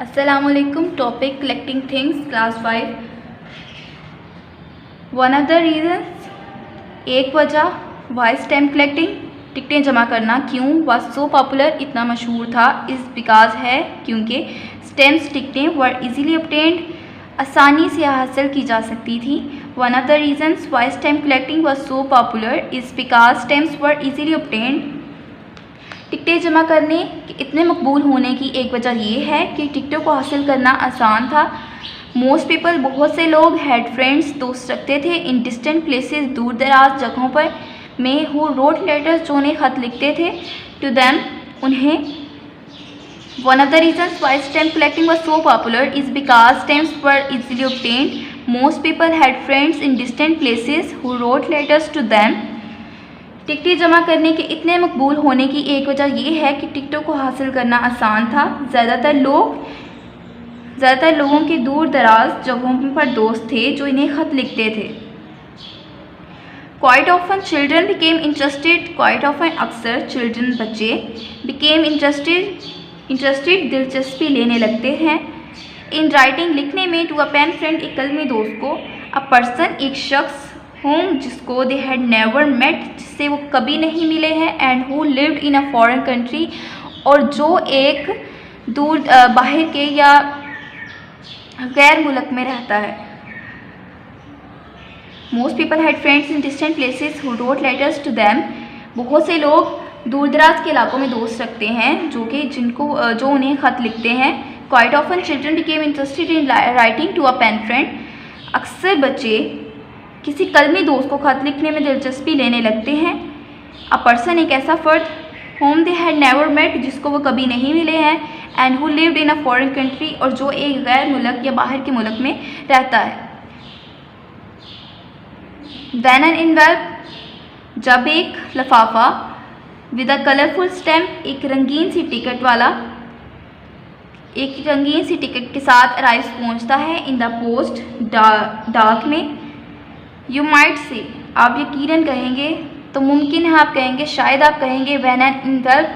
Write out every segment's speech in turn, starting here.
Assalamualaikum. Topic collecting things, class 5. One of the reasons, एक वजह why stamp collecting, टिकटें जमा करना क्यों was so popular, इतना मशहूर था, is because है क्योंकि stamps टिकटें were easily obtained, आसानी से हासिल की जा सकती थी. One of the reasons why stamp collecting was so popular is because stamps were easily obtained. टिकटें जमा करने के इतने मकबूल होने की एक वजह ये है कि टिकटों को हासिल करना आसान था. मोस्ट पीपल, बहुत से लोग, हैड फ्रेंड्स, दोस्त रखते थे इन डिस्टेंट प्लेसेस, दूर दराज जगहों पर, में हु रोट लेटर्स, जो उन्हें ख़त लिखते थे, टू दैम, उन्हें. One of the reasons why stamp collecting was so popular is because stamps were easily obtained. Most people had friends in distant places who wrote letters to them. टिकटें जमा करने के इतने मकबूल होने की एक वजह यह है कि टिकटों को हासिल करना आसान था. ज़्यादातर लोगों के दूर दराज जगहों पर दोस्त थे जो इन्हें ख़त लिखते थे. Quite often children became interested, quite often अक्सर चिल्ड्रन बच्चे, बिकेम इंटरेस्टेड दिलचस्पी लेने लगते हैं. इन राइटिंग लिखने में, टू अ पेन फ्रेंड एक कलमी दोस्त को, अ पर्सन एक शख्स, होम जिसको, दे हैड नेवर मेट जिससे वो कभी नहीं मिले हैं, and who lived in a foreign country और जो एक दूर बाहर के या गैर मुल्क में रहता है. Most people had friends in distant places who wrote letters to them. बहुत से लोग दूर दराज के इलाकों में दोस्त रखते हैं जो उन्हें ख़त लिखते हैं. Quite often children became interested in writing to a pen friend. अक्सर बच्चे किसी कलमी दोस्त को ख़त लिखने में दिलचस्पी लेने लगते हैं. अ पर्सन एक ऐसा फ़र्द, whom they had never met जिसको वो कभी नहीं मिले हैं, and who lived in a foreign country और जो एक गैर मुल्क या बाहर के मुल्क में रहता है. देन एन इनवेल्प, जब एक लफाफा, विद अ कलरफुल स्टैम्प, एक रंगीन सी टिकट के साथ अराइव पहुँचता है, इन द पोस्ट, डाक में. यू माइट से, आप यकीनन कहेंगे, तो मुमकिन है आप कहेंगे, शायद आप कहेंगे, when an envelope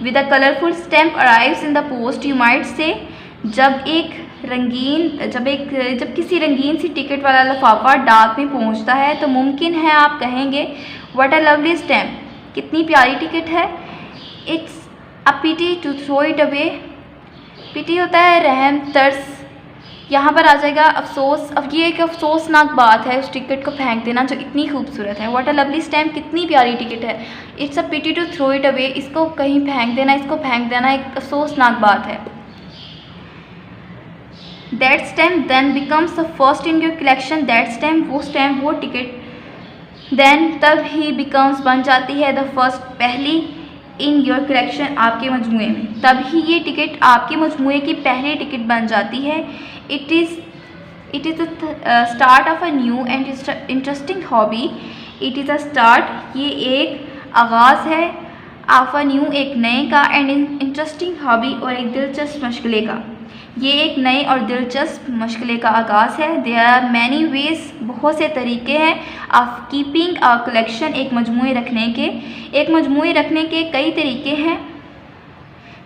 with a colourful stamp arrives in the post, you might say, जब किसी रंगीन सी टिकट वाला लिफाफा डाक में पहुंचता है, तो मुमकिन है आप कहेंगे, व्हाट अ लवली स्टैम्प, कितनी प्यारी टिकट है. It's a pity to throw it away. Pity होता है रहम, तरस. यहाँ पर आ जाएगा अफसोस. अब ये एक अफसोसनाक बात है उस टिकट को फेंक देना जो इतनी खूबसूरत है. व्हाट अ लवली स्टैम्प, कितनी प्यारी टिकट है. It's a pity to throw it away, इसको कहीं फेंक देना, एक अफसोसनाक बात है. That stamp then becomes the first in your collection. That stamp, वो टिकट, देन, तब ही, बिकम्स, बन जाती है, द फर्स्ट, पहली, इन योर कलेक्शन, आपके मजमूए में, तब ही ये टिकट आपके मजमूए की पहली टिकट बन जाती है. It is the start of a new and interesting hobby. It is a start, ये एक आगाज़ है, ऑफ अ न्यू, एक नए का, एंड इंटरेस्टिंग हॉबी, और एक दिलचस्प मशगले का. ये एक नए और दिलचस्प मशगले का आगाज़ है. देयर आर मैनी वेज, बहुत से तरीके हैं, ऑफ कीपिंग अ कलेक्शन, एक मजमूए रखने के कई तरीके हैं.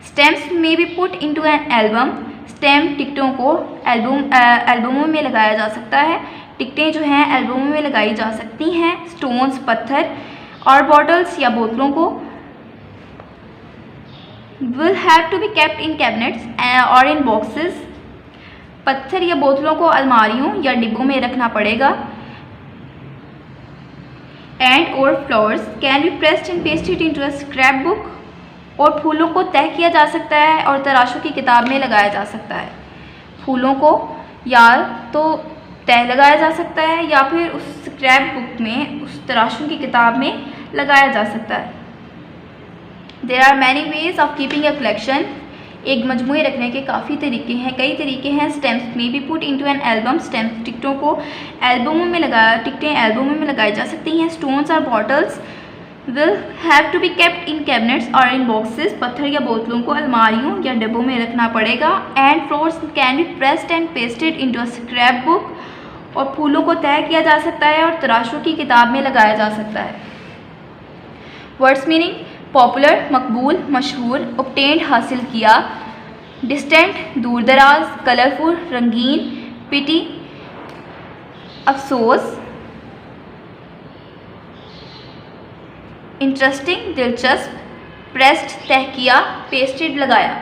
Stamps may be put into an album. Stamp टिकटों को एल्बमों में लगाया जा सकता है. टिकटें जो हैं एल्बमों में लगाई जा सकती हैं. स्टोन्स, पत्थर, और बॉटल्स या बोतलों को, will have to be kept in cabinets और in boxes. पत्थर या बोतलों को अलमारियों या डिब्बों में रखना पड़ेगा. And or flowers can be pressed and pasted into a scrapbook. और फूलों को तह किया जा सकता है और तराशों की किताब में लगाया जा सकता है. फूलों को या तो तह लगाया जा सकता है या फिर उस स्क्रैप बुक में, उस तराशों की किताब में लगाया जा सकता है. There are many ways of keeping a collection. एक मजमूए रखने के कई तरीके हैं. Stamps may be put into an album. Stamp टिकटों को टिकटें एल्बमों में लगाई जा सकती हैं. स्टोन्स और bottles will have to be kept in cabinets और इन बॉक्सेस. पत्थर या बोतलों को अलमारियों या डिब्बों में रखना पड़ेगा. And flowers can be pressed and pasted into a scrap book. और फूलों को तय किया जा सकता है और तराशों की किताब में लगाया जा सकता है. वर्ड्स मीनिंग, पॉपुलर, मकबूल, मशहूर, obtained, हासिल किया, डिस्टेंट दूर दराज, कलरफुल रंगीन, पिटी अफसोस, इंटरेस्टिंग दिलचस्प, प्रेस्ड तह किया, पेस्टेड लगाया।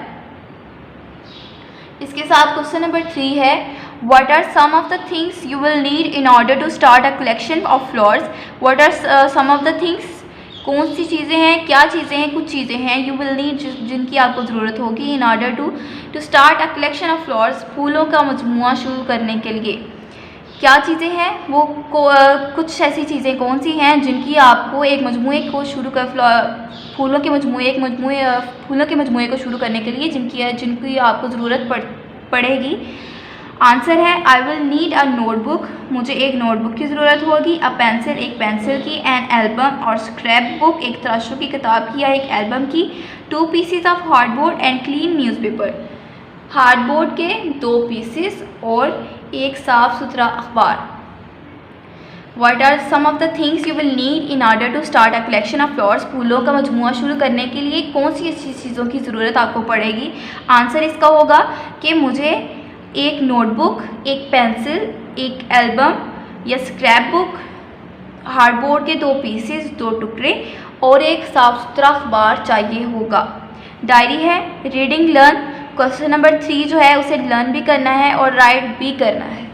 इसके साथ क्वेश्चन नंबर 3 है what are some of the things you will need in order to start a collection of flowers. What are some of the things, कौन सी चीज़ें हैं, क्या चीज़ें हैं, कुछ चीज़ें हैं यू विल नीड जिनकी आपको ज़रूरत होगी in order to start a collection of flowers, फूलों का मजमुआ शुरू करने के लिए। क्या चीज़ें हैं वो कुछ ऐसी चीज़ें कौन सी हैं जिनकी आपको एक मजमुए को शुरू कर फूलों के मजमुए को शुरू करने के लिए जिनकी आपको ज़रूरत पड़ेगी। आंसर है I will need a notebook, मुझे एक नोटबुक की ज़रूरत होगी, अ पेंसिल एक पेंसिल की, एन एल्बम और स्क्रैप बुक एक तराशों की किताब की या एक एल्बम की, 2 PCs of hardboard and clean newspaper, hardboard के 2 पीसेस और एक साफ़ सुथरा अखबार। What are some of the things you will need in order to start a collection of flowers? फूलों का मजमुआ शुरू करने के लिए कौन सी ऐसी चीज़ों की ज़रूरत आपको पड़ेगी। आंसर इसका होगा कि मुझे एक नोटबुक, एक पेंसिल, एक एल्बम या स्क्रैप बुक, हार्डबोर्ड के 2 पीसेस 2 टुकड़े और एक साफ़ सुथरा अखबार चाहिए होगा। डायरी है, रीडिंग लर्न, क्वेश्चन नंबर 3 जो है उसे लर्न भी करना है और राइट भी करना है।